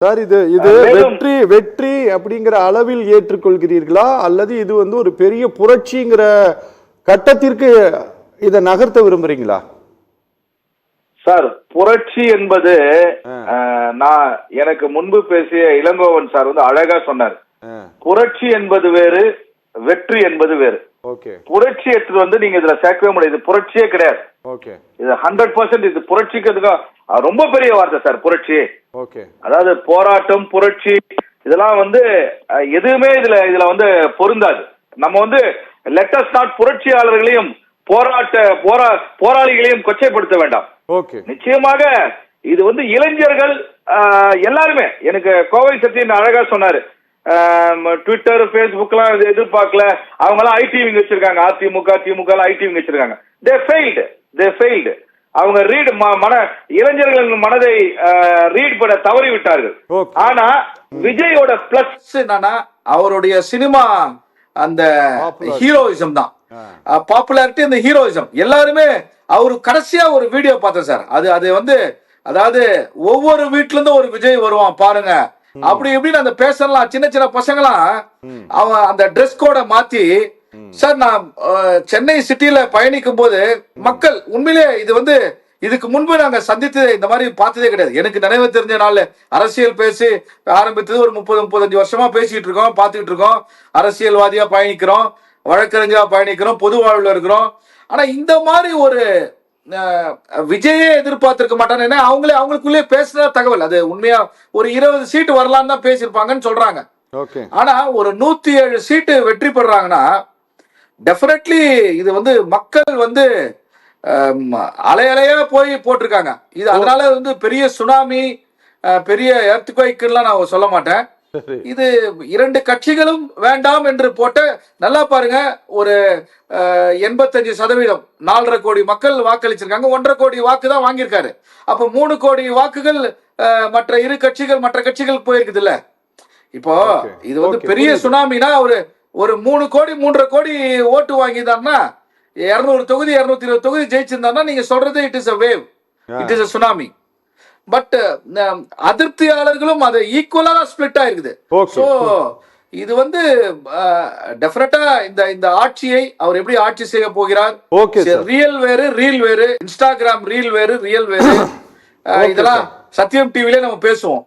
Sir இது வெற்றி வெற்றி அப்படிங்கிற அளவில் ஏற்றுக்கொள்கிறீர்களா அல்லது இது ஒரு பெரிய புரட்சிங்கிற கட்டத்திற்கு இதை நகர்த்த விரும்புறீங்களா? சார், புரட்சி என்பது நான் எனக்கு முன்பு பேசிய இளங்கோவன் சார் அழகா சொன்னார். புரட்சி என்பது வேறு, வெற்றி என்பது வேறு. புரட்சி எடுத்து நீங்க இதுல சேர்க்கவே முடியாது. புரட்சியே கிடையாது. இது 100% இது புரட்சிக்கு ரொம்ப பெரிய வார்த்தை சார் புரட்சி. அதாவது போராட்டம், புரட்சி இதெல்லாம் எதுவுமே இதுல பொருந்தாது. நம்ம லெட் அஸ் நாட் புரட்சியாளர்களையும் போராளிகளையும் கொச்சைப்படுத்த வேண்டாம். நிச்சயமாக இது இளைஞர்கள் எல்லாருமே, எனக்கு கோவை சத்தியன் அழகா சொன்னாரு, ட்விட்டர், பேஸ்புக் எல்லாம் எதிர்பார்க்கல. அவங்க எல்லாம் ஐடி விங் வச்சிருக்காங்க. அதிமுக, திமுக ஐடி விங் வச்சிருக்காங்க. they failed. அவங்க இளைஞர்களின் மனதை ரீட் பண்ண தவறி விட்டார்கள். ஆனா விஜயோட பிளஸ் என்னன்னா அவருடைய சினிமா அந்த ஹீரோயிசம் தான். பாப்புலாரிட்டி, அந்த ஹீரோயிசம் எல்லாருமே. அவரு கடைசியா ஒரு வீடியோ பார்த்தேன் சார். அதாவது ஒவ்வொரு வீட்டுல இருந்து ஒரு விஜய் வருவான் பாருங்க அப்படி இப்படின்னு அந்த பேசலாம். சின்ன சின்ன பசங்களாம் அவன் அந்த ட்ரெஸ் கோட மாத்தி சார், நான் சென்னை சிட்டியில பயணிக்கும் போது மக்கள் உண்மையிலே இதுக்கு முன்பு நாங்க சந்தித்து இந்த மாதிரி பார்த்ததே கிடையாது. எனக்கு நினைவு தெரிஞ்ச நாள் அரசியல் பேசி ஆரம்பித்தது ஒரு 30-35 வருஷமா பேசிட்டு இருக்கோம், பார்த்துட்டு இருக்கோம். அரசியல்வாதியா பயணிக்கிறோம், வழக்கறிஞரா பயணிக்கிறோம், பொது வாழ்வுல இருக்கிறோம். ஆனா இந்த மாதிரி ஒரு விஜயே எதிர்பார்த்திருக்க மாட்டாங்க. ஏன்னா அவங்களுக்குள்ளே பேசுற தகவல் அது உண்மையா ஒரு 20 சீட்டு வரலான்னு தான் பேசியிருப்பாங்கன்னு சொல்றாங்க. ஆனா ஒரு 107 சீட்டு வெற்றி பெறாங்கன்னா டெஃபினெட்லி இது மக்கள் அலையலையா போய் போட்டிருக்காங்க. இது அதனால பெரிய சுனாமி, பெரிய எர்த்குவைக்லாம் நான் சொல்ல மாட்டேன். இது 2 கட்சிகளும் வேண்டாம் என்று போட்ட, நல்லா பாருங்க, ஒரு 85% 4.5 கோடி மக்கள் வாக்களிச்சிருக்காங்க. 1.5 கோடி வாக்கு தான் வாங்கியிருக்காரு. அப்ப 3 கோடி வாக்குகள் மற்ற மற்ற கட்சிகள் போயிருக்குது இல்ல. இப்போ இது பெரிய சுனாமினா ஒரு 3 கோடி 3.5 கோடி ஓட்டு வாங்கிதான்னா 200 தொகுதி 220 தொகுதி ஜெயிச்சிருந்தாருன்னா நீங்க சொல்றது it is a wave, it is a tsunami. But அதிருப்தியாளர்களும் அது ஈக்குவலா ஸ்பிளிட் ஆயிருக்குது. சோ இது டெஃபினட்டா இந்த ஆட்சியை அவர் எப்படி ஆட்சி செய்ய போகிறார், ரியல் வேறு ரீல் வேறு, இன்ஸ்டாகிராம் ரீல் வேறு ரியல் வேறு, இதெல்லாம் சத்தியம் டிவிலே நம்ம பேசுவோம்.